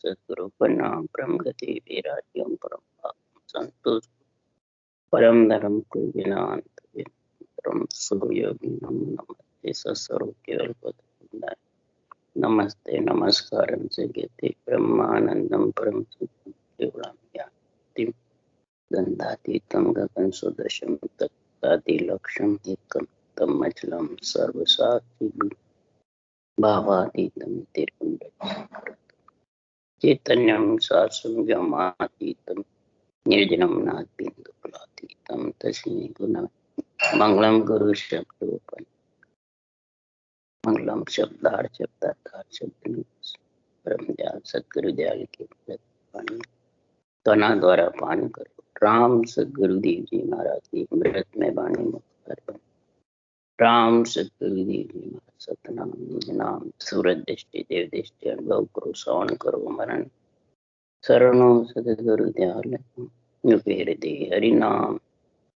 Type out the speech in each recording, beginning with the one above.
सद्गुरु प्रणाम। परम गति वैराग्यम परम भागम संतोष परम धर्म को विनांत परम सुयोगी नमस्ते सस्वरूप केवल पद नमस्ते नमस्कारम से गति ब्रह्मानंदम परम केवलम ज्ञाति गंधातीतम गगन सुदशम तत्ताति लक्ष्यम एकम तम अचलम सर्वसाक्षी भावातीतम तिरुंड चैतन्यम शास्त्रम व्योमातीतम निर्जनम नादबिंदुकुलातीतम तस्मै गुण मंगलम गुरु शब्दोपन मंगलम शब्दार्थ शब्द परम दयाल सतगुरु दयाल के पानी तना द्वारा पान करो। राम सतगुरुदेव जी महाराज की अमृत में वाणी मुक्त राम सतगुरुदेव जी महाराज सतनाम निज नाम सूरज दृष्टि देव दृष्टि अनुभव करो श्रवण करो मरण शरणो सतगुरु दयाल युपेर दे हरि नाम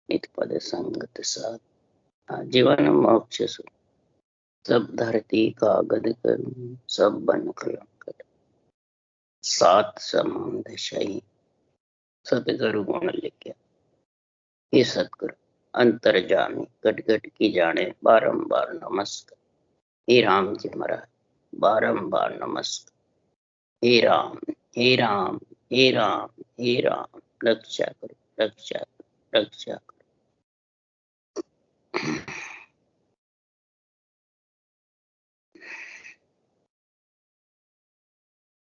नित पद संगत साथ जीवन मोक्ष सब धरती का गद करूं सब बन कलंक सात समान दशाई सतगुरु गुण लिखा। हे सतगुरु अंतर्जामी घट घट की जाने बारंबार नमस्कार। हे राम जी महाराज बारंबार नमस्कार। हे राम हे राम हे राम हे राम रक्षा करो रक्षा करो रक्षा करो।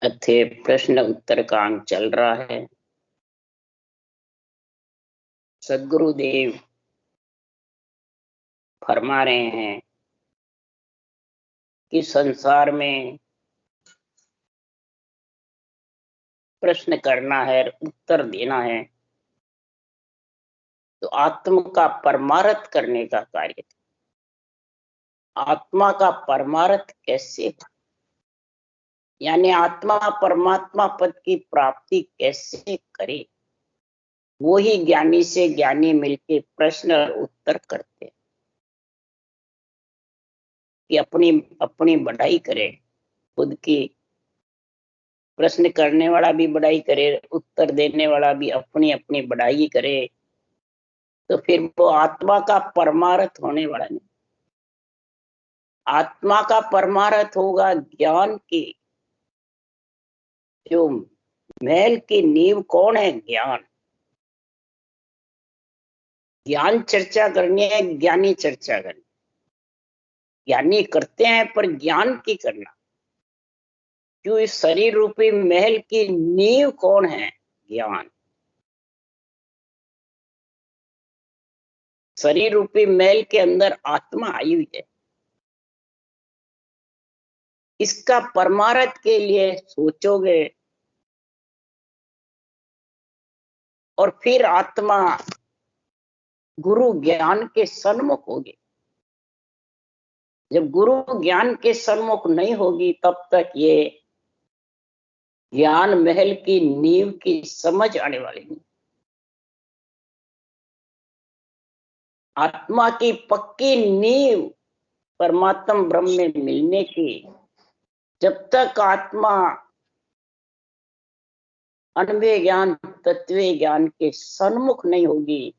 अथे प्रश्न उत्तर का अंक चल रहा है। सद्गुरुदेव फरमा रहे हैं कि संसार में प्रश्न करना है उत्तर देना है तो आत्मा का परमार्थ करने का कार्य। आत्मा का परमार्थ कैसे, यानी आत्मा परमात्मा पद की प्राप्ति कैसे करे, वो ही ज्ञानी से ज्ञानी मिलके प्रश्न और उत्तर करते हैं कि अपनी अपनी बढ़ाई करे। खुद की प्रश्न करने वाला भी बढ़ाई करे, उत्तर देने वाला भी अपनी अपनी बढ़ाई करे, तो फिर वो आत्मा का परमार्थ होने वाला नहीं। आत्मा का परमार्थ होगा ज्ञान की। जो महल की नींव कौन है? ज्ञान। ज्ञान चर्चा करनी है, ज्ञानी चर्चा करनी। ज्ञानी करते हैं पर ज्ञान की करना क्यों? इस शरीर रूपी महल की नींव कौन है? ज्ञान। शरीर रूपी महल के अंदर आत्मा आई हुई है। इसका परमार्थ के लिए सोचोगे और फिर आत्मा गुरु ज्ञान के सन्मुख होगी। जब गुरु ज्ञान के सन्मुख नहीं होगी तब तक ये ज्ञान महल की नींव की समझ आने वाली नहीं। आत्मा की पक्की नींव परमात्मा ब्रह्म में मिलने की, जब तक आत्मा अनवे ज्ञान तत्वे ज्ञान के सन्मुख नहीं होगी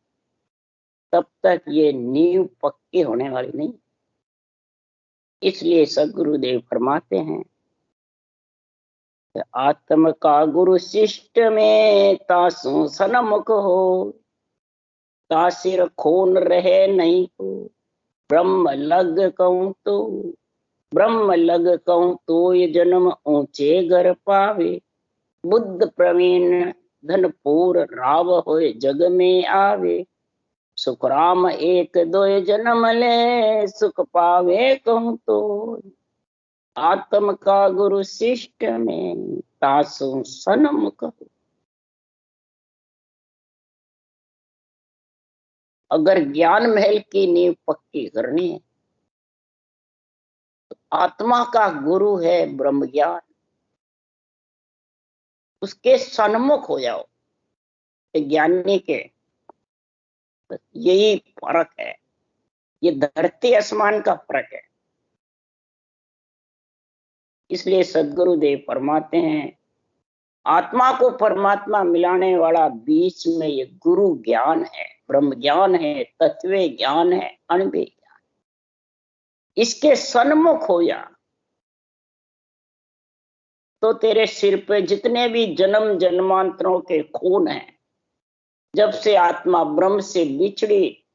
तब तक ये नींव पक्की होने वाली नहीं। इसलिए सद्गुरुदेव फरमाते हैं आत्म का गुरु शिष्ट में तासु सन्मुख हो, तासिर खून रहे नहीं हो। ब्रह्म लग कहूं तो ये जन्म ऊंचे घर पावे। बुद्ध प्रवीण धनपूर राव होए जग में आवे। सुख राम एक दो जन्म ले, सुख पावे कहूं तो। आत्म का गुरु शिष्ट में तासु सन्मुख हो। अगर ज्ञान महल की नींव पक्की करनी है तो आत्मा का गुरु है ब्रह्म ज्ञान, उसके सन्मुख हो जाओ। ज्ञानी के यही फर्क है, ये धरती आसमान का फर्क है। इसलिए सद्गुरुदेव फरमाते हैं आत्मा को परमात्मा मिलाने वाला बीच में ये गुरु ज्ञान है, ब्रह्म ज्ञान है, तत्व ज्ञान है, अणुभेद ज्ञान। इसके सन्मुख हो जा तो तेरे सिर पे जितने भी जन्म जन्मांतरों के खून हैं, जब से आत्मा ब्रह्म से बिछड़ी,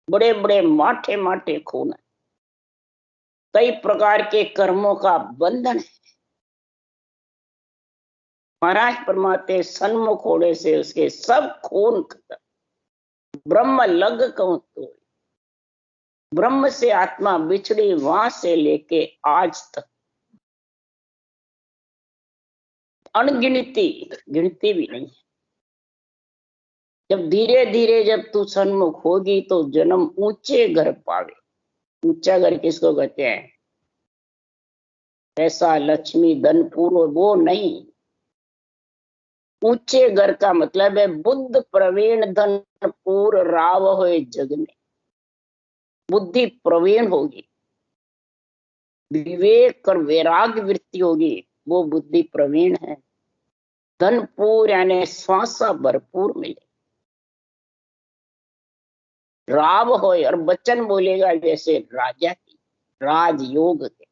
बड़े बड़े माठे माठे खून है, कई प्रकार के कर्मों का बंधन है। महाराज परमात्मा सन्मुख होने से उसके सब खून खत्म, ब्रह्म लग कहूं तो ब्रह्म से आत्मा बिछड़ी वहां से लेके आज तक अनगिनती, गिनती भी नहीं है। जब धीरे धीरे जब तू सन्मुख होगी तो जन्म ऊंचे घर पावे। ऊंचा घर किसको कहते हैं? पैसा, लक्ष्मी, धन, पूर्व, वो नहीं। ऊंचे घर का मतलब है बुद्ध प्रवीण धन पूर राव होए जग में। बुद्धि प्रवीण होगी, विवेक और वैराग्य वृत्ति होगी, वो बुद्धि प्रवीण है। धन पूर यानी श्वासा भरपूर मिले, राव होए और वचन बोलेगा जैसे राजा की, राजयोग के।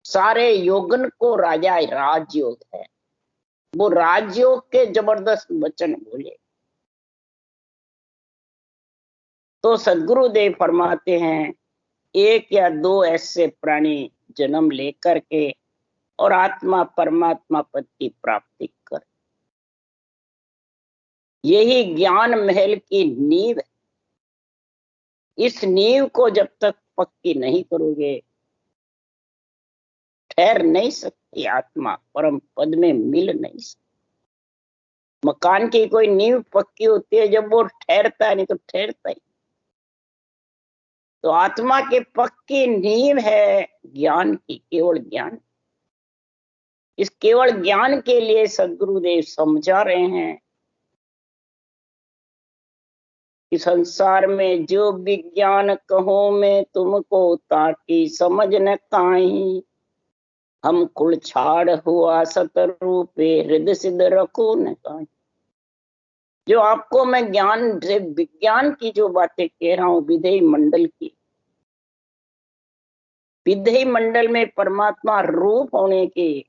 सारे योगन को राजा राजयोग है, वो राजयोग के जबरदस्त वचन बोले। तो सदगुरुदेव फरमाते हैं एक या दो ऐसे प्राणी जन्म लेकर के और आत्मा परमात्मा पद की प्राप्ति कर, यही ज्ञान महल की नींव है। इस नींव को जब तक पक्की नहीं करोगे, ठहर नहीं सकती आत्मा, परम पद में मिल नहीं सकती। मकान की कोई नींव पक्की होती है जब वो ठहरता है, नहीं तो ठहरता ही। तो आत्मा की पक्की नींव है ज्ञान की, केवल ज्ञान। इस केवल ज्ञान के लिए सदगुरुदेव समझा रहे हैं कि संसार में जो विज्ञान कहो मैं तुमको, ताकि समझ न काई। हम कुल छाड़ हुआ सतरूपे, हृदय सिद्ध रखो न काई। जो आपको मैं ज्ञान से विज्ञान की जो बातें कह रहा हूं, विधेय मंडल की, विधेय मंडल में परमात्मा रूप होने की,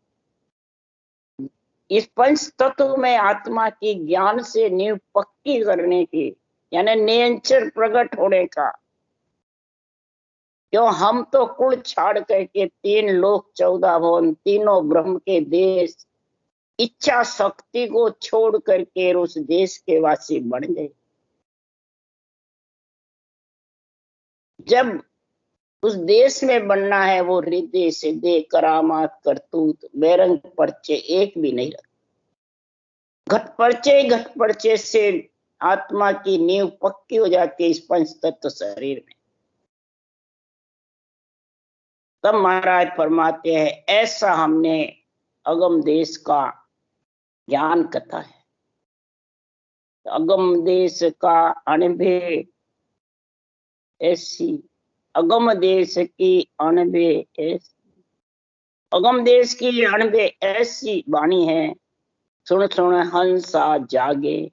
इस पंच तत्व में आत्मा की ज्ञान से नींव पक्की करने की, यानी निरंतर प्रकट होने का। क्यों? हम तो कुल छाड़ करके 3 लोक 14 भवन, तीनों ब्रह्म के देश, इच्छा शक्ति को छोड़ करके उस देश के वासी बन गए। जब उस देश में बनना है, वो रिद्धि सिद्धि करामात करतूत बेरंग पर्चे एक भी नहीं रखते। घट पर्चे से आत्मा की नींव पक्की हो जाती है इस पंच तत्व शरीर में। तब महाराज फरमाते हैं ऐसा हमने अगम देश का ज्ञान कथा है। अगम देश का अणभे ऐसी, अगम देश की अणभे ऐसी, अगम देश की अणभे ऐसी वाणी है। सुन सुन हंसा जागे,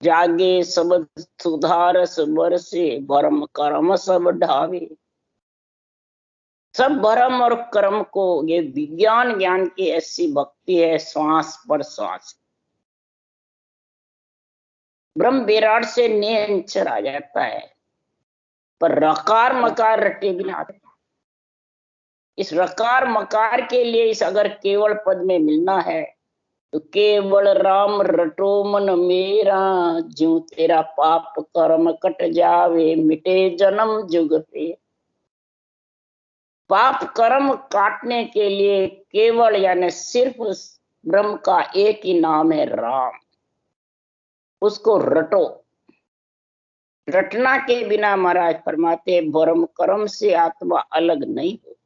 जागे सब सुधारस बरसे, भरम कर्म सब ढावे। सब भरम और कर्म को, ये विज्ञान ज्ञान की ऐसी भक्ति है, श्वास पर श्वास। ब्रह्म विराट से निरंतर आ जाता है, पर रकार मकार रटे बिना आता। इस रकार मकार के लिए इस अगर केवल पद में मिलना है तो केवल राम रटो मन मेरा, ज्यों तेरा पाप कर्म कट जावे, मिटे जन्म जुग पे। पाप कर्म काटने के लिए केवल यानी सिर्फ ब्रह्म का एक ही नाम है राम, उसको रटो। रटना के बिना महाराज फरमाते भरम कर्म से आत्मा अलग नहीं हो।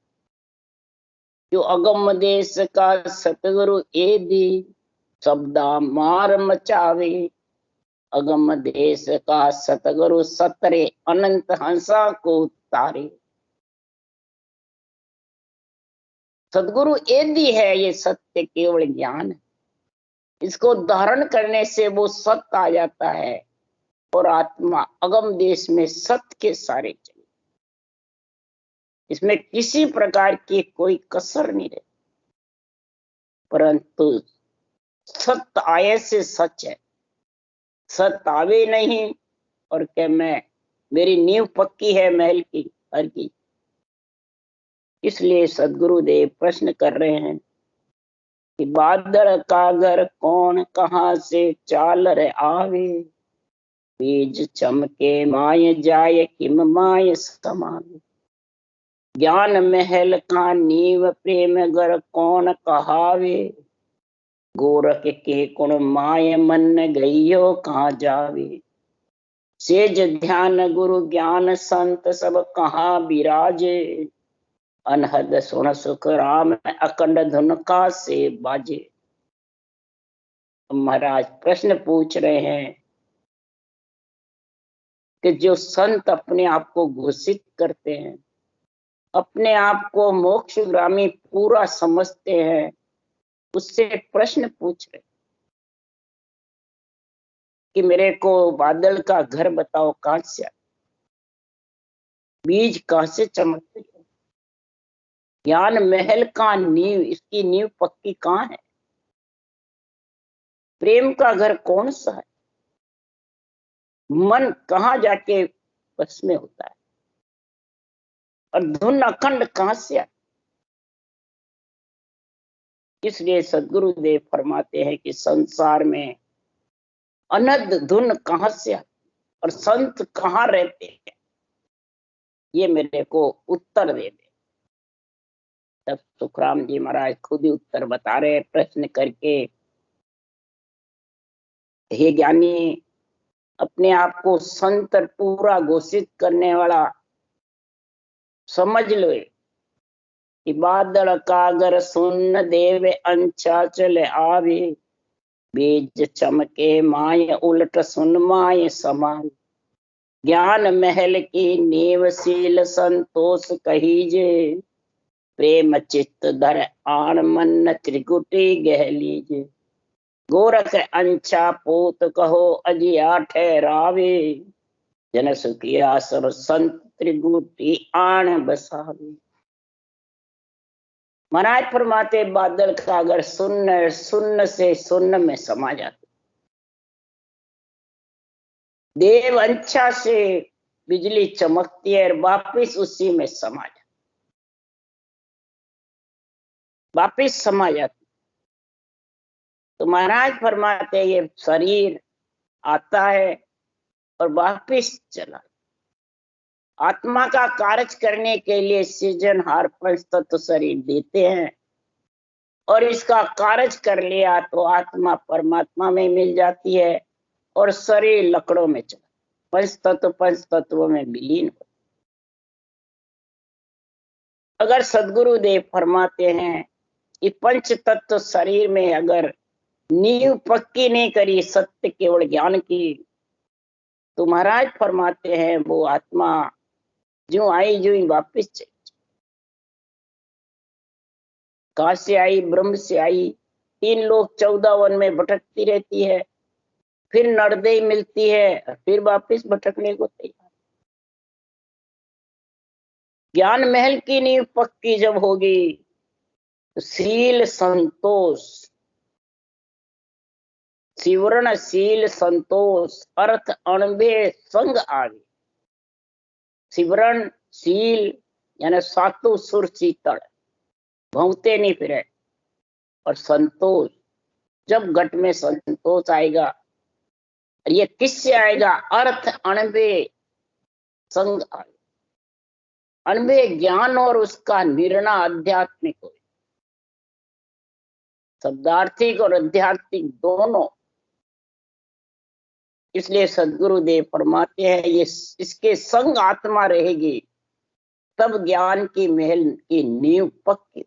जो अगम देश का सतगुरु ए दी, शब्दा मार मचावे। अगम देश का सतगुरु सतरे, अनंत हंसा को तारे। सदगुरु यदि है, ये सत्य केवल ज्ञान है। इसको धारण करने से वो सत्य आ जाता है और आत्मा अगम देश में सत्य के सारे चले। इसमें किसी प्रकार की कोई कसर नहीं रहे, परंतु सत्य आए से सच है। सत्य आवे नहीं और क्या मैं, मेरी नींव पक्की है महल की हर की। इसलिए सदगुरुदेव प्रश्न कर रहे हैं कि बादल का घर कौन कहां से चाल रे आवे, बीज चमके माय जाय किम माय समावे। ज्ञान महल का नींव प्रेम घर कौन कहावे, गोरख के कुण माय मन गइयो कहाँ जावे। सेज ध्यान गुरु ज्ञान संत सब कहाँ विराजे, अनहद सुन सुख राम अखंड धुन का से बाजे। महाराज प्रश्न पूछ रहे हैं कि जो संत अपने आप को घोषित करते हैं, अपने आप को मोक्षगामी पूरा समझते हैं, उससे प्रश्न पूछ रहे कि मेरे को बादल का घर बताओ कहां से, बीज कहां से चमकते, ज्ञान महल का नींव, इसकी नींव पक्की कहां है, प्रेम का घर कौन सा है, मन कहां जाके बस में होता है, और धुन अखंड कहां से आती। इसलिए सदगुरुदेव फरमाते हैं कि संसार में अनंत धुन कहां से आती और संत कहां रहते हैं, ये मेरे को उत्तर दे दे। तब सुखराम जी महाराज खुद ही उत्तर बता रहे प्रश्न करके, हे ज्ञानी, अपने आप को संत पूरा घोषित करने वाला समझ लो कि बादल कागर सुन देव अंचा चले आवे, बीज चमके माय उलट सुन माय समान। ज्ञान महल की नींव शील संतोष कहीजे, प्रेम चित्त धर आण मन त्रिकुटी गह लीजे। गोरख अंचा पोत कहो अजिया ठहरावे, जन सुखिया सब संत त्रिकुटी आण बसावे। महाराज फरमाते बादल का अगर सुन्न सुन्न से सुन्न में समा जाते, देव अंचा से बिजली चमकती है और वापिस उसी में समा जाती, वापिस समा जाती। तो महाराज फरमाते ये शरीर आता है और वापिस चला। आत्मा का कार्य करने के लिए सृजनहार पंच तत्व शरीर देते हैं, और इसका कार्य कर लिया तो आत्मा परमात्मा में मिल जाती है और शरीर लकड़ों में चला, पंच तत्वों में विलीन हो। अगर सदगुरुदेव फरमाते हैं कि पंच तत्व शरीर में अगर नींव पक्की नहीं करी सत्य केवल ज्ञान की, तो महाराज फरमाते हैं वो आत्मा जो आई जो ही वापिस चली। कहां से आई? ब्रह्म से आई। 3 लोग 14 वन में भटकती रहती है, फिर नरदेह मिलती है, फिर वापिस भटकने को तैयार। ज्ञान महल की नींव पक्की जब होगी तो शील संतोष, शिवरण शील संतोष अर्थ अणबे संग आवे। शिवरण शील यानी सातु सुर शीतल, भौंकते नहीं फिरे, और संतोष, जब घट में संतोष आएगा, ये किससे आएगा? अर्थ अणबे संग आवे। अणबे ज्ञान और उसका निर्णय आध्यात्मिक हो, शब्दार्थिक और आध्यात्मिक दोनों। इसलिए सदगुरुदेव फरमाते हैं ये इसके संग आत्मा रहेगी तब ज्ञान की महल की नींव पक्की।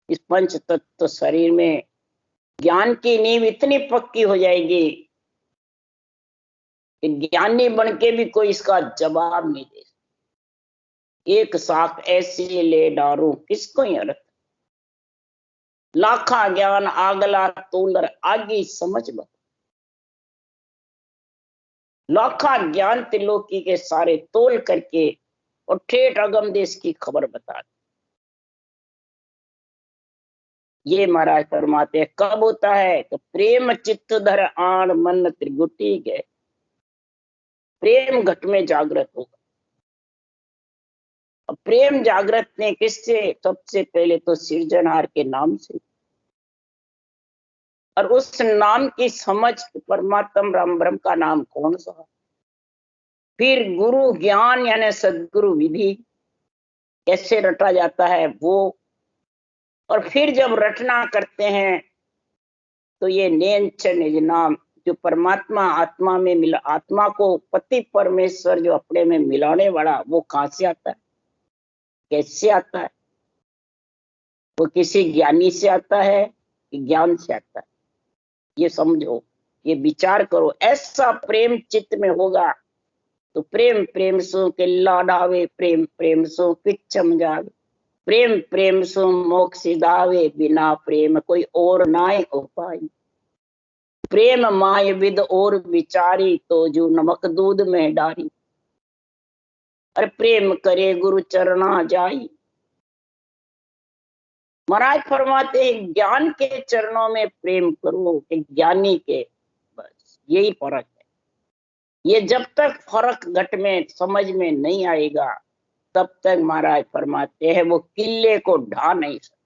इस पंच तत्व शरीर में ज्ञान की नींव इतनी पक्की हो जाएगी कि ज्ञानी बन के भी कोई इसका जवाब नहीं दे। एक साख ऐसी ले डारू किसको ही अर्थ। लाखा ज्ञान आगला तोलर आगी समझ बता। लाखा ज्ञान त्रिलोकी के सारे तोल करके और ठेठ अगम देश की खबर बता। ये महाराज फरमाते हैं कब होता है तो प्रेम चित्त धर आण मन त्रिगुटी गए। प्रेम घट में जागृत होगा। अब प्रेम जागृत ने किससे, सबसे पहले तो सृजनहार के नाम से, और उस नाम की समझ परमात्म राम ब्रह्म का नाम कौन सा। फिर गुरु ज्ञान यानी सदगुरु विधि कैसे रटा जाता है वो, और फिर जब रचना करते हैं तो ये नेंच निज नाम, जो परमात्मा आत्मा में मिला, आत्मा को पति परमेश्वर जो अपने में मिलाने वाला, वो कहां से आता है, कैसे आता है। वो किसी ज्ञानी से आता है कि ज्ञान से आता है, ये समझो, ये विचार करो। ऐसा प्रेम चित्त में होगा तो प्रेम प्रेम सो के लाडावे, प्रेम प्रेम सो पिछम जावे, प्रेम प्रेम सो मोक्ष दावे, बिना प्रेम कोई और नाय उपाय। प्रेम माय विद और विचारी, तो जो नमक दूध में डारी। अरे प्रेम करे गुरु चरणा जाई। महाराज फरमाते हैं ज्ञान के चरणों में प्रेम करो, कि ज्ञानी के, बस यही फर्क है। ये जब तक फर्क घट में समझ में नहीं आएगा तब तक महाराज फरमाते हैं वो किले को ढा नहीं सकते।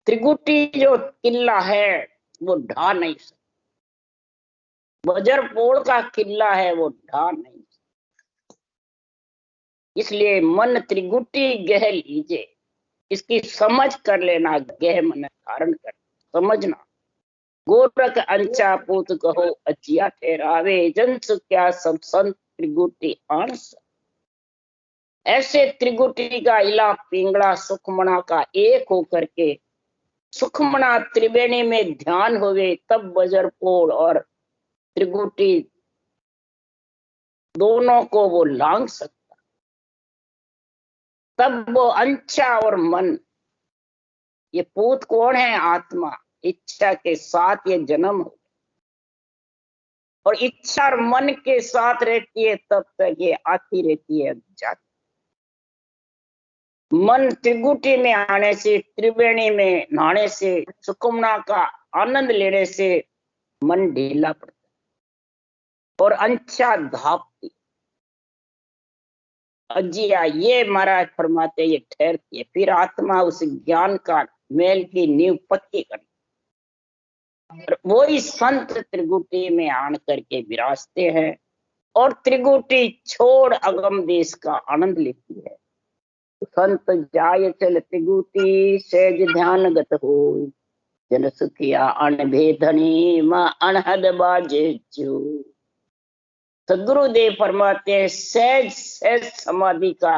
त्रिकुटी जो किला है वो ढा नहीं सकते, वज्रपोड़ का किला है वो ढा नहीं सकते। इसलिए मन त्रिगुटी गह लीजिए, इसकी समझ कर लेना, गह मन धारण कर समझना। गोरख अंचा पूत कहो अचिया ठहरावे, जंस क्या सब संत त्रिगुटी आंस। ऐसे त्रिगुटी का इला पिंगड़ा सुखमणा का एक होकर के, सुखमणा त्रिवेणी में ध्यान होवे, तब वज्रपोड़ और त्रिगुटी दोनों को वो लांग सकता। तब वो अंचा और मन, ये पूत कौन है, आत्मा, इच्छा के साथ ये जन्म हो, और इच्छा और मन के साथ रहती है तब तक ये आती रहती है जाती। मन त्रिगुटी में आने से, त्रिवेणी में नहाने से, सुकुमना का आनंद लेने से मन ढीला पड़ता और अंचा धापती। अजिया ये महाराज फरमाते ये ठहरती है, फिर आत्मा उस ज्ञान का मेल की नींव पक्की करती। वो ही संत त्रिगुटी में आन करके विराजते हैं और त्रिगुटी छोड़ अगम देश का आनंद लेती है। संत जाय चल त्रिगुटी, सहज ध्यान गत हो, जन सुखिया अनभेदनी मां अनहद बाजे जो। सदगुरुदेव फरमाते हैं सहज सहज समाधि का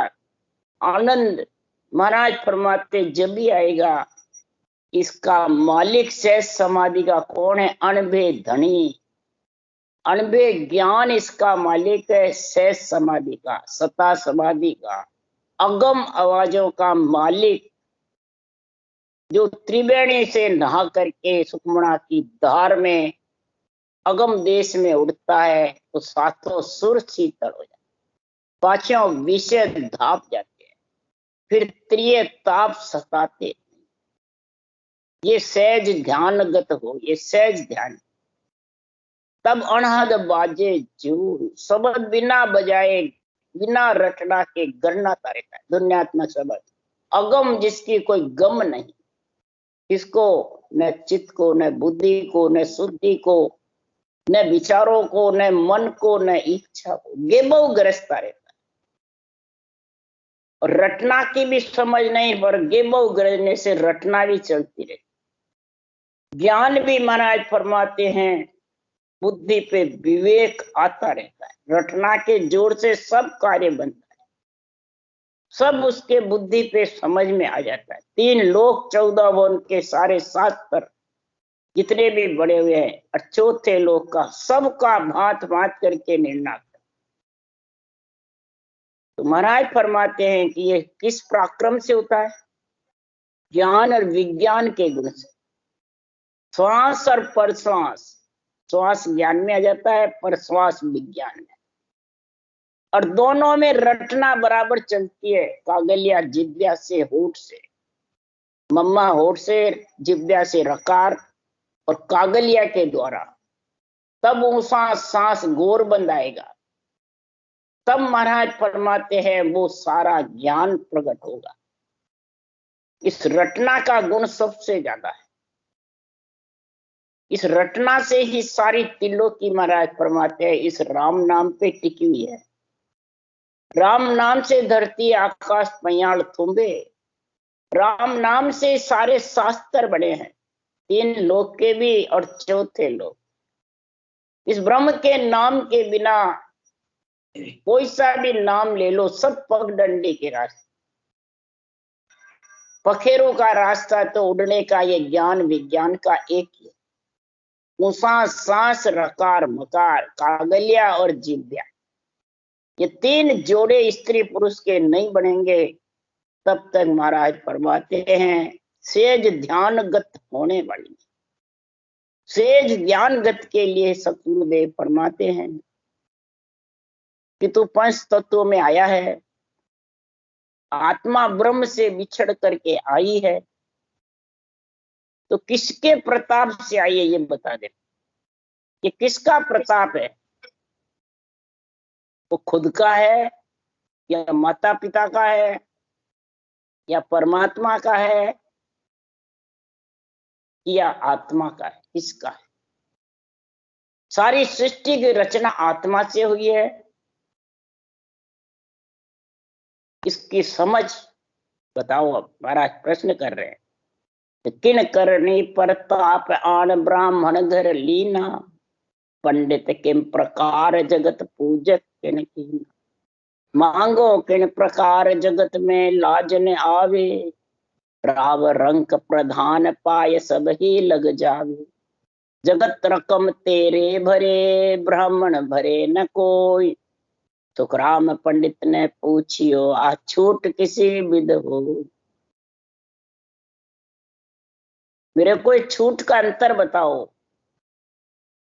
आनंद महाराज फरमाते जब भी आएगा। इसका मालिक सहज समाधि का कौन है, अनभे धनी, अनभे ज्ञान इसका मालिक है, सहज समाधि का, सता समाधि का, अगम आवाजों का मालिक, जो त्रिवेणी से नहा करके सुखमणा की धार में अगम देश में उड़ता है तो सातों सुर शीतल हो जाते, पांचों विषय धाप जाते हैं, फिर त्रिय ताप सताते। ये सहज ध्यानगत हो, ये सहज ध्यान। तब अनहद बाजे जूर, शब्द बिना बजाए बिना रटना के गणनाता रहता है, दुनियात्मक शब्द। अगम जिसकी कोई गम नहीं, इसको न चित्त को, न बुद्धि को, न शुद्धि को, न विचारों को, न मन को, न इच्छा को, ये बहु ग्रस्ता रहता है। और रटना की भी समझ नहीं, पर गे बहु ग्रजने से रटना भी चलती रहती। ज्ञान भी महाराज फरमाते हैं बुद्धि पे विवेक आता रहता है, रटना के जोर से सब कार्य बनता है, सब उसके बुद्धि पे समझ में आ जाता है। 3 लोक 14 वन के सारे शास्त्र जितने भी बड़े हुए हैं, और चौथे लोक का सबका भांत भांत करके निर्णय। तो महाराज फरमाते हैं कि ये किस पराक्रम से होता है? ज्ञान और विज्ञान के गुण से। श्वास और परश्वास, श्वास ज्ञान में आ जाता है, परश्वास विज्ञान में, और दोनों में रटना बराबर चलती है। कागलिया जिव्या से होठ से, मम्मा होठ से, जिव्या से रकार और कागलिया के द्वारा, तब ऊंसा सांस गोर बंद आएगा, तब महाराज फरमाते हैं वो सारा ज्ञान प्रकट होगा। इस रटना का गुण सबसे ज्यादा है। इस रटना से ही सारी तिलों की महाराज फरमाते हैं इस राम नाम पे टिकी हुई है। राम नाम से धरती आकाश पयाल थुम्बे, राम नाम से सारे शास्त्र बने हैं, 3 लोक के भी और 4थे लोक। इस ब्रह्म के नाम के बिना कोई सा भी नाम ले लो, सब पगडंडी के रास्ते। पखेरों का रास्ता तो उड़ने का, ये ज्ञान विज्ञान का एक ही है। ऊंसा सांस रकार मकार कागलिया और जिव्या, ये 3 जोड़े स्त्री पुरुष के नहीं बनेंगे तब तक महाराज फरमाते हैं सेज ध्यानगत होने वाली। सेज ज्ञानगत के लिए सतगुरुदेव फरमाते हैं कि तू 5 तत्वों में आया है, आत्मा ब्रह्म से बिछड़ करके आई है, तो किसके प्रताप से आई है ये बता दे। ये किसका प्रताप है? वो खुद का है या माता पिता का है या परमात्मा का है या आत्मा का है? किसका है? सारी सृष्टि की रचना आत्मा से हुई है। इसकी समझ बताओ। अब महाराज प्रश्न कर रहे हैं, किन करनी प्रताप आन ब्राह्मण घर लीना, पंडित किन प्रकार जगत पूजक किन कीना, मांगो किन प्रकार जगत में लाज न आवे, राव रंक प्रधान पाय सब ही लग जावे, जगत रकम तेरे भरे ब्राह्मण भरे न कोई, तुकराम पंडित ने पूछियो आ छूट किसी विध हो। मेरे को छूट का अंतर बताओ।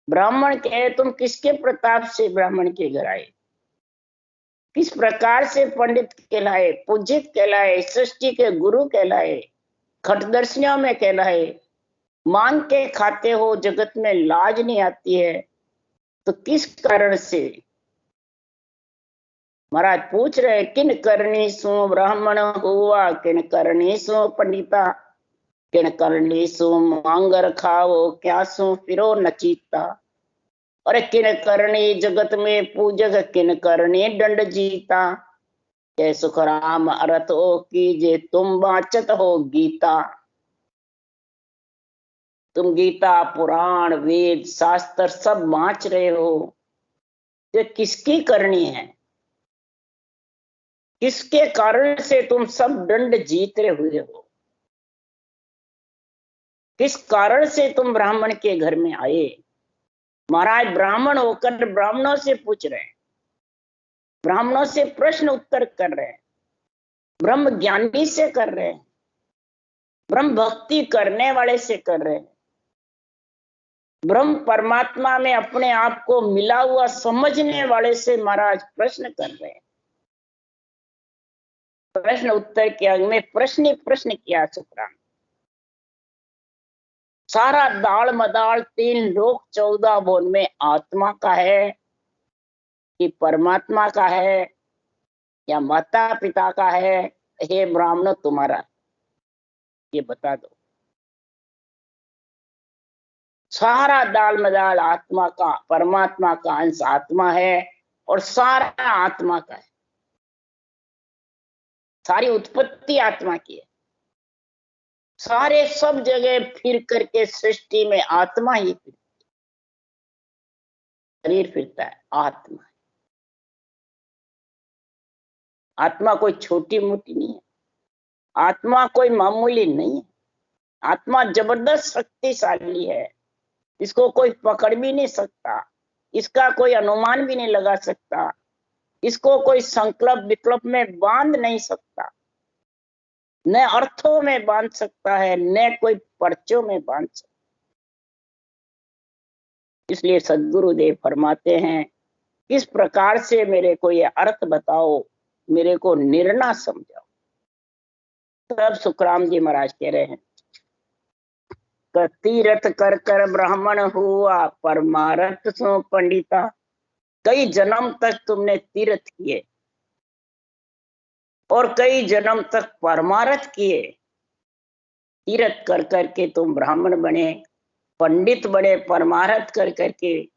ब्राह्मण कहे तुम किसके प्रताप से ब्राह्मण के घर आए, किस प्रकार से पंडित कहलाए, पूजित कहलाए, सृष्टि के गुरु कहलाए, खटदर्शियों में कहलाए, मांग के खाते हो, जगत में लाज नहीं आती है, तो किस कारण से? महाराज पूछ रहे किन करनी सो ब्राह्मण हुआ, किन करनी सो पंडिता, किन करनी सो मांग रखाओ, क्या सो फिरो नचीता, अरे किन करनी जगत में पूजक, किन करनी दंड जीता, जय सुखराम अरत हो कीजे तुम बाचत हो गीता। तुम गीता पुराण वेद शास्त्र सब बाँच रहे हो, ये किसकी करनी है? किसके कारण से तुम सब दंड जीत रहे हुए हो? किस कारण से तुम ब्राह्मण के घर में आए? महाराज ब्राह्मण होकर ब्राह्मणों से पूछ रहे हैं, ब्राह्मणों से प्रश्न उत्तर कर रहे हैं, ब्रह्म ज्ञानी से कर रहे हैं, ब्रह्म भक्ति करने वाले से कर रहे हैं, ब्रह्म परमात्मा में अपने आप को मिला हुआ समझने वाले से महाराज प्रश्न कर रहे हैं। प्रश्न उत्तर के अंग में प्रश्न ही प्रश्न किया सुखराम। सारा दाल मदाल 3 लोक 14 भुवन में आत्मा का है कि परमात्मा का है या माता पिता का है? हे ब्राह्मण तुम्हारा ये बता दो। सारा दाल मदाल आत्मा का, परमात्मा का अंश आत्मा है और सारा आत्मा का है। सारी उत्पत्ति आत्मा की है। सारे सब जगह फिर करके सृष्टि में आत्मा ही फिरती है। शरीर फिरता है, आत्मा। आत्मा कोई छोटी मोटी नहीं है, आत्मा कोई मामूली नहीं है। आत्मा जबरदस्त शक्तिशाली है, इसको कोई पकड़ भी नहीं सकता, इसका कोई अनुमान भी नहीं लगा सकता। इसको कोई संकल्प विकल्प में बांध नहीं सकता, न अर्थों में बांध सकता है, न कोई पर्चों में बांध सकता। इसलिए सद्गुरुदेव फरमाते हैं, किस प्रकार से मेरे को ये अर्थ बताओ, मेरे को निर्णय समझाओ। तब सुखराम जी महाराज कह रहे हैं, तीरथ कर कर ब्राह्मण हुआ, परमारथ सो पंडिता। कई जन्म तक तुमने तीर्थ किए और कई जन्म तक परमारथ किए। तीर्थ कर करके तुम ब्राह्मण बने, पंडित बने, परमारथ कर करके,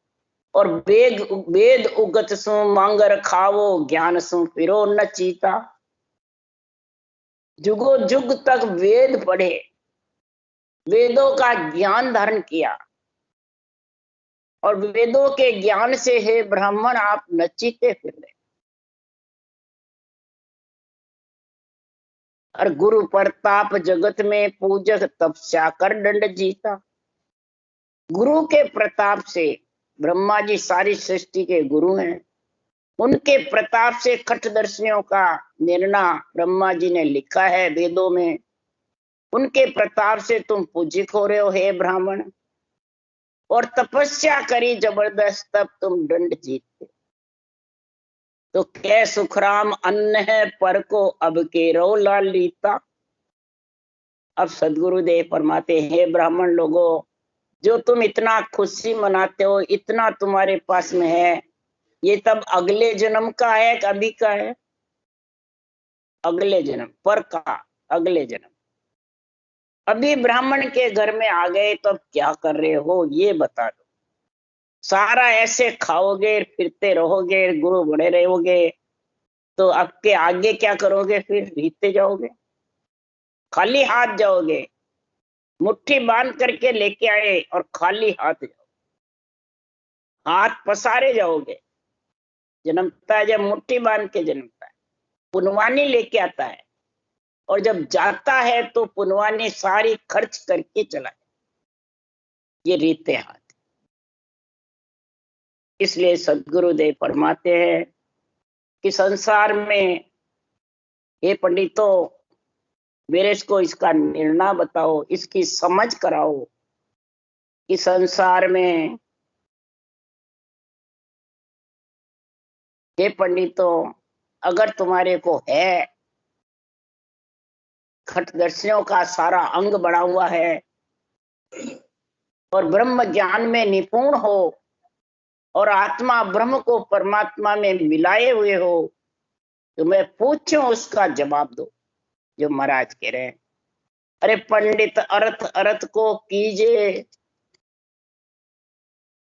और वेद उगत सु मांगर खावो, ज्ञान सु फिरो न चीता। जुगो जुग तक वेद पढ़े, वेदों का ज्ञान धारण किया, और वेदों के ज्ञान से हे ब्राह्मण आप नचीते फिर रहे। और गुरु प्रताप जगत में पूजक तपस्या कर दंड जीता। गुरु के प्रताप से, ब्रह्मा जी सारी सृष्टि के गुरु हैं, उनके प्रताप से खटदर्शियों का निर्णय ब्रह्मा जी ने लिखा है वेदों में। उनके प्रताप से तुम पूजिक हो रहे हो हे ब्राह्मण, और तपस्या करी जबरदस्त, तब तुम दंड जीतते। तो कै सुखराम अन्न है पर को अब के रो लाल लीता। अब सदगुरुदेव फरमाते हैं, ब्राह्मण लोगों, जो तुम इतना खुशी मनाते हो, इतना तुम्हारे पास में है, ये तब अगले जन्म का है कि अभी का है? अगले जन्म पर का, अगले जन्म। अभी ब्राह्मण के घर में आ गए तो अब क्या कर रहे हो ये बता दो। सारा ऐसे खाओगे, फिरते रहोगे, गुरु बने रहोगे, तो आपके आगे क्या करोगे? फिर बीतते जाओगे, खाली हाथ जाओगे। मुट्ठी बांध करके लेके आए और खाली हाथ जाओ, हाथ पसारे जाओगे। जन्मता है जब मुट्ठी बांध के जन्मता है, पुनवानी लेके आता है, और जब जाता है तो पुनवानी सारी खर्च करके चला है। ये रीते हाथ। इसलिए सदगुरुदेव फरमाते हैं कि संसार में, हे पंडितों, मेरे को इसका निर्णय बताओ, इसकी समझ कराओ कि संसार में, हे पंडितों, अगर तुम्हारे को है, खटदर्शियों का सारा अंग बना हुआ है, और ब्रह्म ज्ञान में निपुण हो, और आत्मा ब्रह्म को परमात्मा में मिलाए हुए हो, तो मैं पूछूं उसका जवाब दो। जो महाराज कह रहे हैं, अरे पंडित अर्थ अर्थ को कीजिए,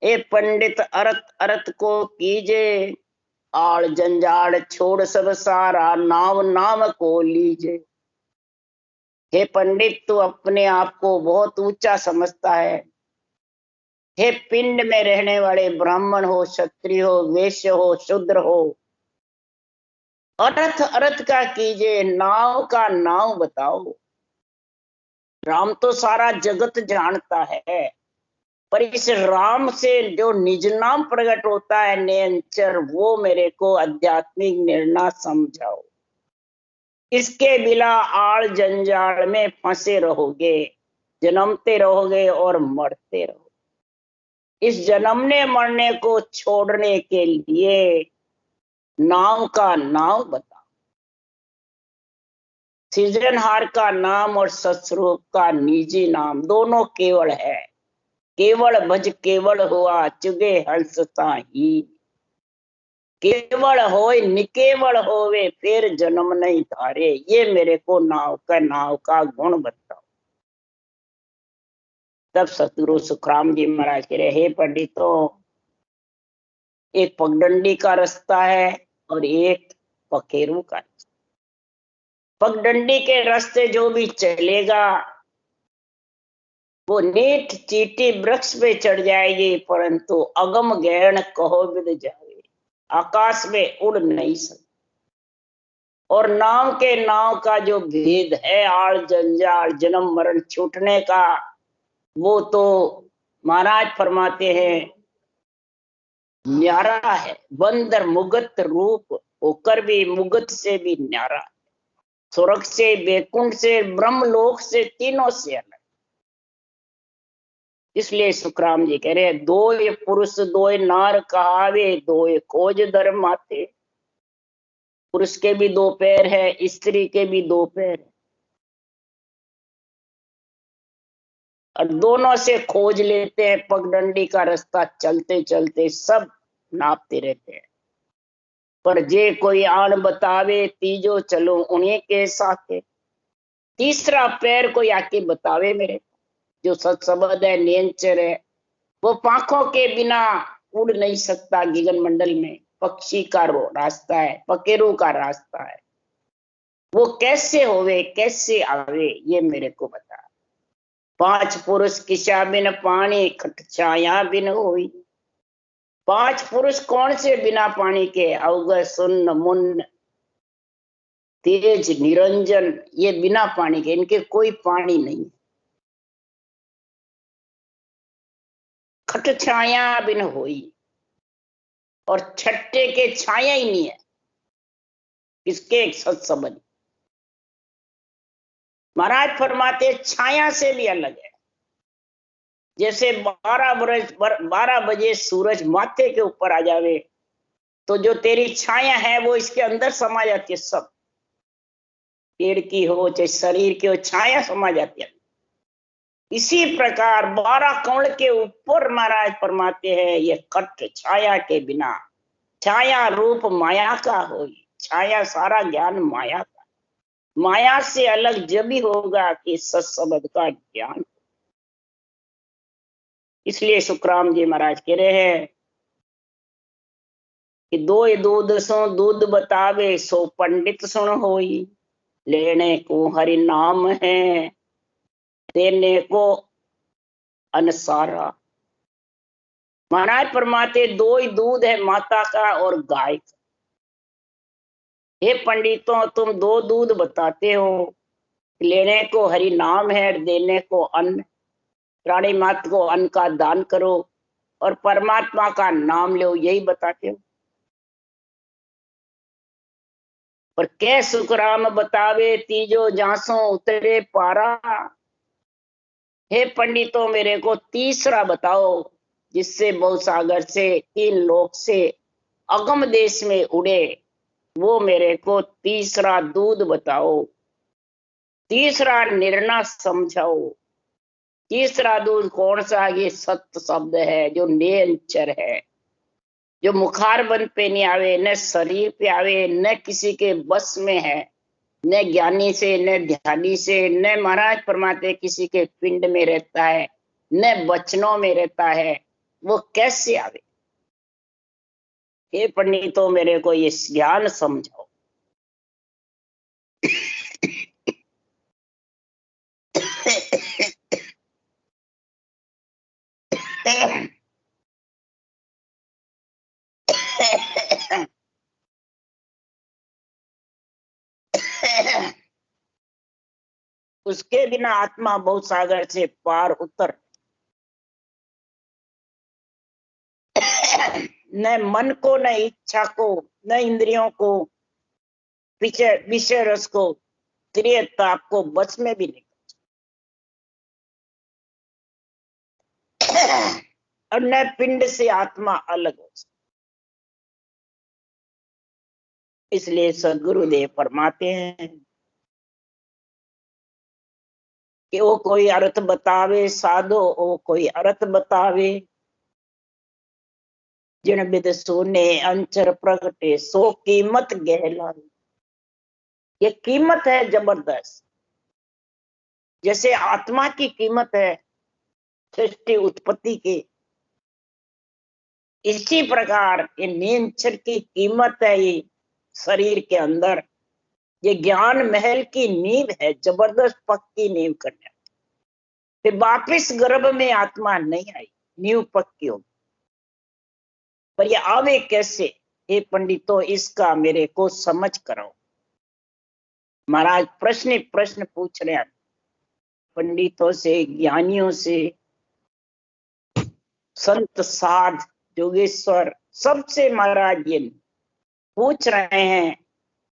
ए पंडित अर्थ अर्थ को कीजिए, आड़ जंजाड़ छोड़ सब सारा, नाम नाम को लीजिए। हे पंडित, तू अपने आप को बहुत ऊंचा समझता है। हे पिंड में रहने वाले ब्राह्मण हो, क्षत्रिय हो, वैश्य हो, शूद्र हो, अर्थ अर्थ का कीजिए, नाव का नाव बताओ। राम तो सारा जगत जानता है, पर इस राम से जो निज नाम प्रकट होता है निरंतर, वो मेरे को आध्यात्मिक निर्णय समझाओ। इसके बिना आड़ जंजाल में फंसे रहोगे, जन्मते रहोगे और मरते रहोगे। इस जन्मने मरने को छोड़ने के लिए नाव का नाव बताओ। सृजनहार का नाम और सत्स्वरूप का निजी नाम दोनों केवल है। केवल भज केवल हुआ, चुगे हंसता ही। केवल होय निकेवल होवे, फिर जन्म नहीं धारे। ये मेरे को नाव का गुण बताओ। तब सतगुरु सुखराम जी महाराज कह रहे, हे पंडितों, एक पगडंडी का रास्ता है और एक पखेरु का। पगडंडी के रास्ते जो भी चलेगा वो नीट चीटी वृक्ष पे चढ़ जाएगी, परंतु अगम गहन कहो विद जाए, आकाश में उड़ नहीं सकती। और नाव का जो भेद है, आड़ जंजाल जन्म मरण छूटने का, वो तो महाराज फरमाते हैं न्यारा है। बंदर मुगत रूप होकर भी मुगत से भी न्यारा, स्वर्ग से, वैकुंठ से, ब्रह्मलोक से, तीनों से अलग। इसलिए सुखराम जी कह रहे हैं, दो ये पुरुष दो नार कहावे, दो खोज धर्म माते। पुरुष के भी दो पैर है, स्त्री के भी दो पैर है, और दोनों से खोज लेते हैं। पगडंडी का रास्ता चलते चलते सब नापते रहते हैं। पर जे कोई आन बतावे, तीजो चलो उन्हीं के साथे। तीसरा पैर कोई आके बतावे मेरे, जो सत्सबद है, नियंचर है, वो पांखों के बिना उड़ नहीं सकता गगन मंडल में। पक्षी का रास्ता है, पकेरू का रास्ता है, वो कैसे होवे, कैसे आवे, ये मेरे को बता। पांच पुरुष किसा बिन पानी, खट छाया बिन होई। पांच पुरुष कौन से बिना पानी के? अवग, सुन्न, मुन्न, तेज, निरंजन, ये बिना पानी के, इनके कोई पानी नहीं। खट छाया बिन होई, और छट्टे के छाया ही नहीं है। किसके? एक सत्संबंध। महाराज फरमाते छाया से भी अलग है। जैसे 12 बजे सूरज माथे के ऊपर आ जावे, तो जो तेरी छाया है वो इसके अंदर समा जाती है। सब पेड़ की हो चाहे शरीर की हो, छाया समा जाती है। इसी प्रकार 12 कमल के ऊपर महाराज फरमाते हैं, ये कट छाया के बिना, छाया रूप माया का हो। छाया सारा ज्ञान माया का, माया से अलग जब भी होगा कि सत्संबंध का ज्ञान। इसलिए सुखराम जी महाराज कह रहे हैं कि दो दूध सो दूध बतावे, सो पंडित सुन होई। लेने को हरि नाम है, देने को अनसारा। महाराज फरमाते दो ही दूध है, माता का और गाय का। हे पंडितों, तुम दो दूध बताते हो, लेने को हरि नाम है, देने को अन्न। प्राणी मात्र को अन्न का दान करो और परमात्मा का नाम लो, यही बताते हो। और कै सुखराम बतावे, तीजो जासो उतरे पारा। हे पंडितों, मेरे को तीसरा बताओ, जिससे बहुत सागर से, 3 लोक से, अगम देश में उड़े, वो मेरे को तीसरा दूध बताओ, तीसरा निर्णय समझाओ। तीसरा दूध कौन सा? ये सत्य शब्द है, जो निरंतर है, जो मुखारबंद पे नहीं आवे, न शरीर पे आवे, न किसी के बस में है, न ज्ञानी से, न ध्यानी से, न महाराज फरमाते किसी के पिंड में रहता है, न वचनों में रहता है। वो कैसे आवे? हे पंडितों, मेरे को ये ज्ञान समझाओ। उसके बिना आत्मा बहुत सागर से पार उतर। न मन को, न इच्छा को, न इंद्रियों को, विषय रस को, त्रियता को बस में भी नहीं, और न पिंड से आत्मा अलग हो। इसलिए सदगुरुदेव फरमाते हैं कि वो कोई अर्थ बतावे साधो, वो कोई अर्थ बतावे। जिन विद सोने अंचर प्रगटे, सो कीमत गहलाई। ये कीमत है जबरदस्त। जैसे आत्मा की कीमत है सृष्टि उत्पत्ति की, इसी प्रकार ये नियंत्रण की कीमत है। ये शरीर के अंदर ये ज्ञान महल की नींव है, जबरदस्त पक्की नींव करने। फिर वापिस गर्भ में आत्मा नहीं आई, नींव पक्की होगी। पर ये आवे कैसे? हे पंडितों, इसका मेरे को समझ कराओ। महाराज प्रश्न पूछ रहे हैं पंडितों से, ज्ञानियों से, संत साध योगेश्वर सबसे। महाराज ये पूछ रहे हैं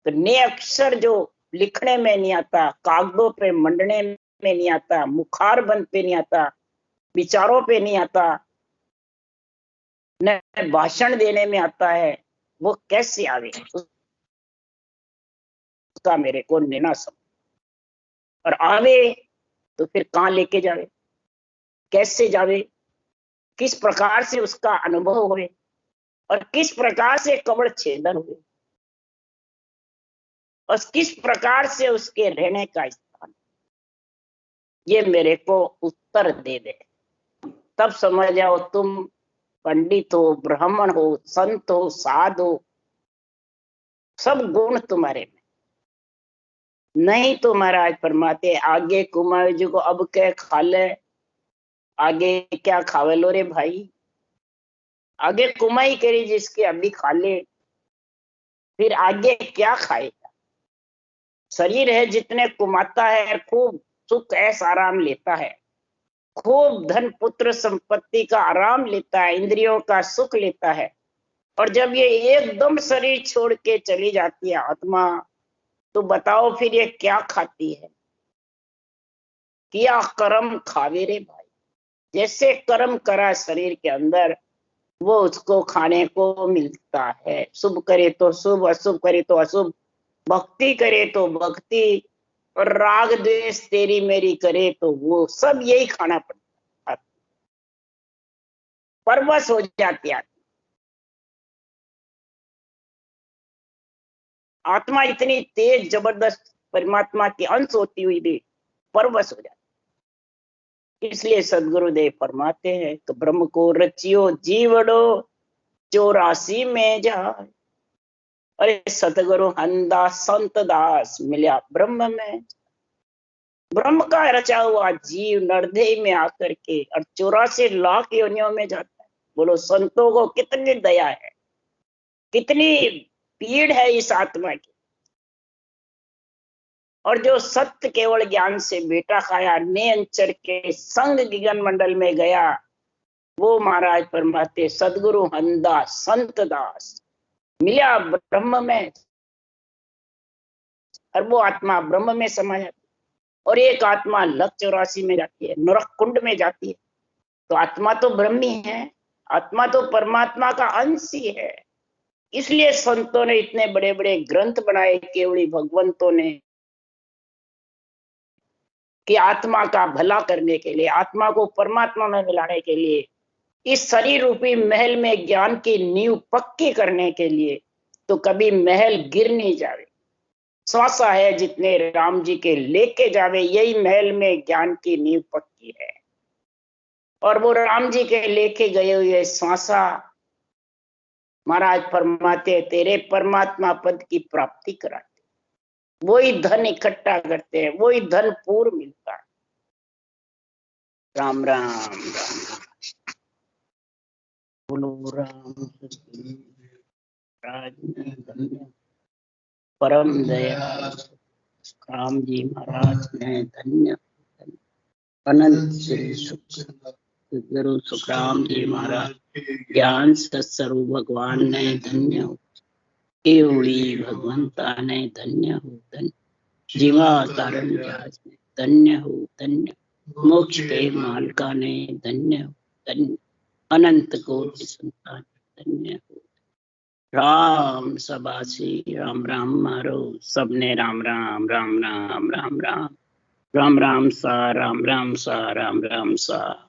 तो नए अक्षर जो लिखने में नहीं आता, कागजों पे मंडने में नहीं आता, मुखार बंद पे नहीं आता, विचारों पे नहीं आता, न भाषण देने में आता है, वो कैसे आवे? उसका मेरे को लेना सब। और आवे तो फिर कहाँ लेके जावे, कैसे जावे, किस प्रकार से उसका अनुभव हुए और किस प्रकार से कवड़ छेदन हुए और किस प्रकार से उसके रहने का स्थान, ये मेरे को उत्तर दे दे। तब समझ जाओ तुम पंडित हो, ब्राह्मण हो, संत हो, साधु हो, सब गुण तुम्हारे में। नहीं तो महाराज फरमाते आगे कुमार जी को अब क्या खा ले, आगे क्या खावे लो रे भाई, आगे कुमाई करी जिसके अभी खा ले, फिर आगे क्या खाएगा? शरीर है जितने कुमाता है, खूब सुख ऐस आराम लेता है, खूब धन पुत्र संपत्ति का आराम लेता है, इंद्रियों का सुख लेता है, और जब ये एकदम शरीर छोड़ के चली जाती है आत्मा, तो बताओ फिर ये क्या खाती है? किया कर्म खावे रे भाई। जैसे कर्म करा शरीर के अंदर, वो उसको खाने को मिलता है। शुभ करे तो शुभ, अशुभ करे तो अशुभ, भक्ति करे तो भक्ति, और राग द्वेष तेरी मेरी करे तो वो सब यही खाना पड़ता है। परवश हो जाती है आत्मा, इतनी तेज जबरदस्त परमात्मा के अंश होती हुई भी परवश हो जाती। इसलिए सदगुरुदेव फरमाते हैं कि ब्रह्म को रचियो जीवड़ो 84 में जाए। अरे सतगुरु हंदा संत दास मिला ब्रह्म में। ब्रह्म का रचा हुआ जीव नरदेह में आकर के और 84 लाख योनियों में जाता है। बोलो संतों को कितनी दया है, कितनी पीड़ है इस आत्मा की। और जो सत्य केवल ज्ञान से बेटा खाया, नेंचर के संग गगन मंडल में गया, वो महाराज फरमाते सदगुरु हंदा संत दास मिला ब्रह्म में। और वो आत्मा ब्रह्म में समा जाती है। और एक आत्मा लख 84 में जाती है, नरक कुंड में जाती है। तो आत्मा तो ब्रह्म ही है, आत्मा तो परमात्मा का अंश ही है। इसलिए संतों ने इतने बड़े बड़े ग्रंथ बनाए, केवली भगवंतों ने, कि आत्मा का भला करने के लिए, आत्मा को परमात्मा में मिलाने के लिए, इस शरीर रूपी महल में ज्ञान की नींव पक्की करने के लिए, तो कभी महल गिर नहीं जावे। श्वासा है जितने राम जी के लेके जावे, यही महल में ज्ञान की नींव पक्की है। और वो राम जी के लेके गए हुए श्वासा महाराज फरमाते तेरे परमात्मा पद की प्राप्ति कराते, वही धन इकट्ठा करते हैं, वही धन पूर्व मिलता है। राम राम राम बोलो राम परम दया राम जी महाराज ने धन्य अनंत श्री गुरु सुखराम जी महाराज ज्ञान सत्स्वरूप भगवान ने धन्य हो, केवली भगवंता ने धन्य हो, धन्य जीवा तारण जाज ने धन्य हो, धन्य मोक्ष के मालका ने धन्य हो, धन्य अनंत कोटि संतान धन्य हो। राम सबासी राम राम मारो सबने राम राम राम राम राम राम राम राम सा राम राम सा राम राम सा।